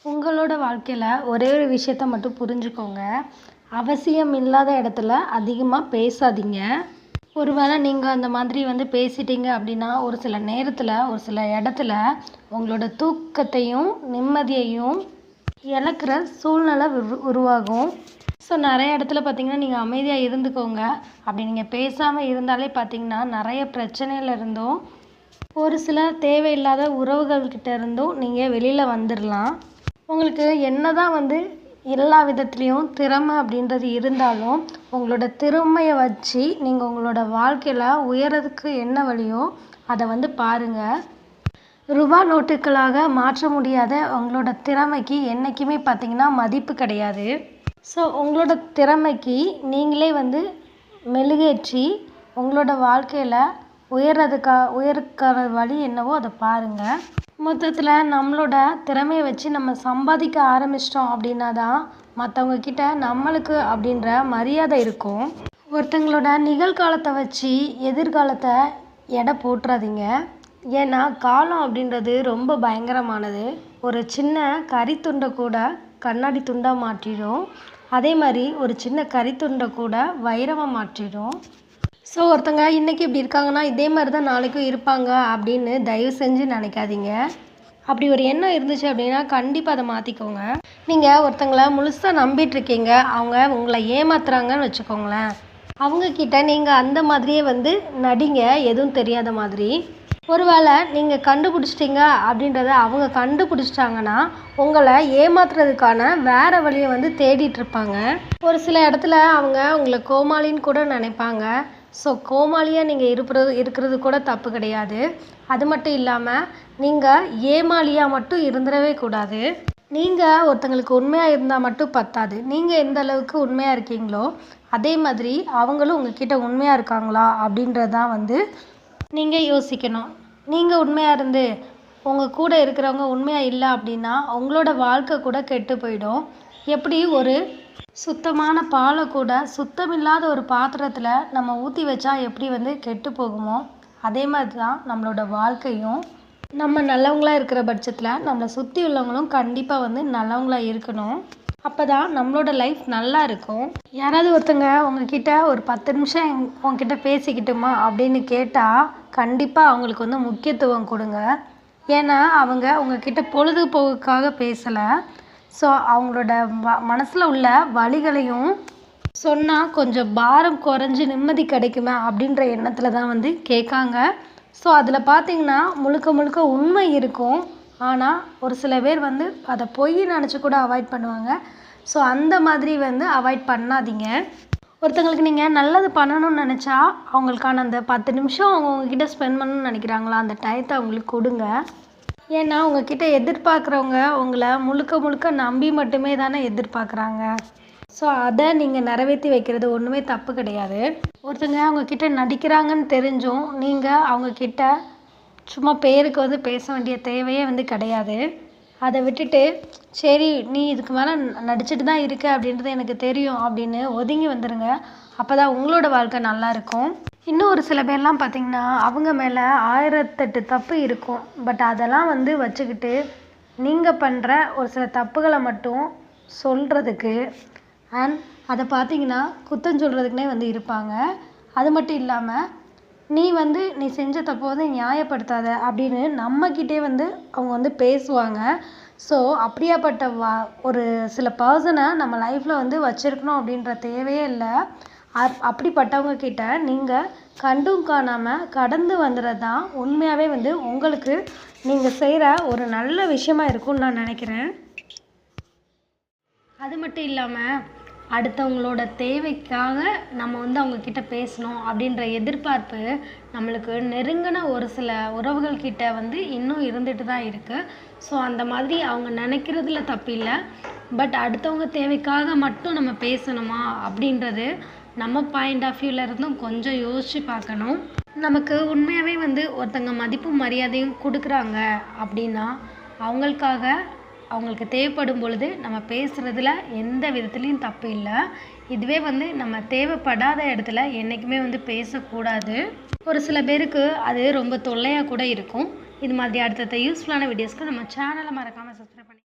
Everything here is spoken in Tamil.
உங்களோட வாழ்க்கையில் ஒரே ஒரு விஷயத்த மட்டும் புரிஞ்சுக்கோங்க. அவசியம் இல்லாத இடத்துல அதிகமாக பேசாதீங்க. ஒருவேளை நீங்கள் அந்த மாதிரி பேசிட்டீங்க அப்படின்னா ஒரு சில நேரத்தில் ஒரு சில இடத்துல உங்களோட தூக்கத்தையும் நிம்மதியையும் இழக்கிற சூழ்நிலை உருவாகும். ஸோ நிறைய இடத்துல பார்த்தீங்கன்னா நீங்கள் அமைதியாக இருந்துக்கோங்க. அப்படி நீங்கள் பேசாமல் இருந்தாலே பார்த்தீங்கன்னா நிறைய பிரச்சனையில இருந்தும் ஒரு சில தேவையில்லாத உறவுகள்கிட்ட இருந்தும் நீங்கள் வெளியில் வந்துடலாம். உங்களுக்கு என்னதான் எல்லா விதத்துலேயும் திறமை அப்படின்றது இருந்தாலும் உங்களோட திறமையை வச்சு நீங்கள் உங்களோட வாழ்க்கையில் உயரதுக்கு என்ன வழியோ அதை பாருங்கள். ரூபா நோட்டுகளாக மாற்ற முடியாத உங்களோட திறமைக்கு என்றைக்குமே பார்த்தீங்கன்னா மதிப்பு கிடையாது. ஸோ உங்களோட திறமைக்கு நீங்களே மெழுகேற்றி உங்களோட வாழ்க்கையில் உயர்க்கான வழி என்னவோ அதை பாருங்கள். மொத்தத்தில் நம்மளோட திறமையை வச்சு நம்ம சம்பாதிக்க ஆரம்பிச்சிட்டோம் அப்படின்னா தான் மற்றவங்கக்கிட்ட நம்மளுக்கு அப்படின்ற மரியாதை இருக்கும். ஒருத்தங்களோட நிகழ்காலத்தை வச்சு எதிர்காலத்தை எடை போட்டுறாதீங்க. ஏன்னா காலம் அப்படின்றது ரொம்ப பயங்கரமானது. ஒரு சின்ன கரித்துண்டை கூட கண்ணாடி துண்டாக மாற்றிடும். அதே மாதிரி ஒரு சின்ன கரித்துண்டை கூட வைரமாக மாற்றிடும். ஸோ ஒருத்தங்க இன்றைக்கி இப்படி இருக்காங்கன்னா இதே மாதிரி தான் நாளைக்கும் இருப்பாங்க அப்படின்னு தயவு செஞ்சு நினைக்காதீங்க. அப்படி ஒரு எண்ணம் இருந்துச்சு அப்படின்னா கண்டிப்பாக அதை மாற்றிக்கோங்க. நீங்கள் ஒருத்தங்களை முழுசாக நம்பிட்டுருக்கீங்க, அவங்க உங்களை ஏமாத்துறாங்கன்னு வச்சுக்கோங்களேன். அவங்கக்கிட்ட நீங்கள் அந்த மாதிரியே நடிங்க, எதுவும் தெரியாத மாதிரி. ஒருவேளை நீங்கள் கண்டுபிடிச்சிட்டிங்க அப்படின்றத அவங்க கண்டுபிடிச்சிட்டாங்கன்னா உங்களை ஏமாத்துறதுக்கான வேறு வழியை தேடிட்டுருப்பாங்க. ஒரு சில இடத்துல அவங்க உங்களை கோமாளின்னு கூட நினைப்பாங்க. ஸோ கோமாளியாக நீங்கள் இருக்கிறது கூட தப்பு கிடையாது. அது மட்டும் இல்லாமல் நீங்கள் ஏமாளியாக மட்டும் இருந்துடவே கூடாது. நீங்கள் ஒருத்தங்களுக்கு உண்மையாக இருந்தால் மட்டும் பத்தாது. நீங்கள் எந்த அளவுக்கு உண்மையாக இருக்கீங்களோ அதே மாதிரி அவங்களும் உங்ககிட்ட உண்மையாக இருக்காங்களா அப்படின்றதான் நீங்கள் யோசிக்கணும். நீங்கள் உண்மையாக இருந்து உங்கள் கூட இருக்கிறவங்க உண்மையாக இல்லை அப்படின்னா உங்களோட வாழ்க்கை கூட கெட்டு போயிடும். எப்படி ஒரு சுத்தமான பாலை கூட சுத்தமில்லாத ஒரு பாத்திரத்தில் நம்ம ஊற்றி வச்சா எப்படி கெட்டு போகுமோ அதே மாதிரி தான் நம்மளோட வாழ்க்கையும். நம்ம நல்லவங்களாக இருக்கிற பட்சத்தில் நம்மளை சுற்றி உள்ளவங்களும் கண்டிப்பாக நல்லவங்களாக இருக்கணும். அப்போ தான் நம்மளோட லைஃப் நல்லா இருக்கும். யாராவது ஒருத்தங்க உங்ககிட்ட ஒரு 10 நிமிஷம் உங்ககிட்ட பேசிக்கிட்டுமா அப்படின்னு கேட்டால் கண்டிப்பாக அவங்களுக்கு முக்கியத்துவம் கொடுங்க. ஏன்னா அவங்க உங்ககிட்ட பொழுதுபோக்குக்காக பேசலை. ஸோ அவங்களோட மனசில் உள்ள வலிகளையும் சொன்னால் கொஞ்சம் பாரம் குறைஞ்சி நிம்மதி கிடைக்குமே அப்படின்ற எண்ணத்தில் தான் கேட்காங்க. ஸோ அதில் பார்த்திங்கன்னா முழுக்க முழுக்க உண்மை இருக்கும். ஆனால் ஒரு சில பேர் அதை பொய் நினச்சி கூட அவாய்ட் பண்ணுவாங்க. ஸோ அந்த மாதிரி அவாய்ட் பண்ணாதீங்க. ஒருத்தங்களுக்கு நீங்கள் நல்லது பண்ணணும்னு நினச்சா அவங்களுக்கான அந்த 10 நிமிஷம் அவங்க உங்ககிட்ட ஸ்பெண்ட் பண்ணணும்னு நினைக்கிறாங்களா அந்த டயத்தை அவங்களுக்கு கொடுங்க. ஏன்னா உங்ககிட்ட எதிர்பார்க்குறவங்க உங்களை முழுக்க முழுக்க நம்பி மட்டுமே தானே எதிர்பார்க்குறாங்க. ஸோ அதை நீங்கள் நிறைவேற்றி வைக்கிறது ஒன்றுமே தப்பு கிடையாது. ஒருத்தங்க அவங்கக்கிட்ட நடிக்கிறாங்கன்னு தெரிஞ்சும் நீங்கள் அவங்கக்கிட்ட சும்மா பேருக்கு பேச வேண்டிய தேவையே கிடையாது. அதை விட்டுட்டு சரி நீ இதுக்கு மேலே நடிச்சிட்டு தான் இருக்க அப்படின்றது எனக்கு தெரியும் அப்படின்னு ஒதுங்கி வந்துடுங்க. அப்போ தான் உங்களோட வாழ்க்கை நல்லாயிருக்கும். இன்னும் ஒரு சில பேர்லாம் பார்த்திங்கன்னா அவங்க மேலே 1008 தப்பு இருக்கும். பட் அதெல்லாம் வச்சுக்கிட்டு நீங்கள் பண்ணுற ஒரு சில தப்புகளை மட்டும் சொல்கிறதுக்கு அண்ட் அதை பார்த்திங்கன்னா குத்தம் சொல்கிறதுக்குனே இருப்பாங்க. அது மட்டும் இல்லாமல் நீ செஞ்ச தப்பை நியாயப்படுத்தாத அப்படின்னு நம்மக்கிட்டே அவங்க பேசுவாங்க. ஸோ அப்படியாப்பட்ட ஒரு சில பர்சனை நம்ம லைஃப்பில் வச்சுருக்கணும் அப்படின்ற தேவையே இல்லை. அப்படிப்பட்டவங்க கிட்ட நீங்கள் கண்டும் காணாமல் கடந்து வந்துடுறது தான் உண்மையாகவே உங்களுக்கு நீங்கள் செய்கிற ஒரு நல்ல விஷயமா இருக்கும்னு நான் நினைக்கிறேன். அது மட்டும் இல்லாமல் அடுத்தவங்களோட தேவைக்காக நம்ம அவங்கக்கிட்ட பேசணும் அப்படின்ற எதிர்பார்ப்பு நம்மளுக்கு நெருங்கின ஒரு சில உறவுகள்கிட்ட இன்னும் இருந்துட்டு தான் இருக்குது. ஸோ அந்த மாதிரி அவங்க நினைக்கிறதுல தப்பு இல்லை. பட் அடுத்தவங்க தேவைக்காக மட்டும் நம்ம பேசணுமா அப்படின்றது நம்ம பாயிண்ட் ஆஃப் வியூவில் இருந்தும் கொஞ்சம் யோசித்து பார்க்கணும். நமக்கு உண்மையாகவே ஒருத்தங்க மதிப்பும் மரியாதையும் கொடுக்குறாங்க அப்படின்னா அவங்களுக்கு தேவைப்படும் பொழுது நம்ம பேசுகிறதுல எந்த விதத்துலேயும் தப்பு இல்லை. இதுவே நம்ம தேவைப்படாத இடத்துல என்றைக்குமே பேசக்கூடாது. ஒரு சில பேருக்கு அது ரொம்ப தொல்லையாக கூட இருக்கும். இது மாதிரி அடுத்தடுத்த யூஸ்ஃபுல்லான வீடியோஸ்க்கு நம்ம சேனலை மறக்காமல் சப்ஸ்கிரைப் பண்ணி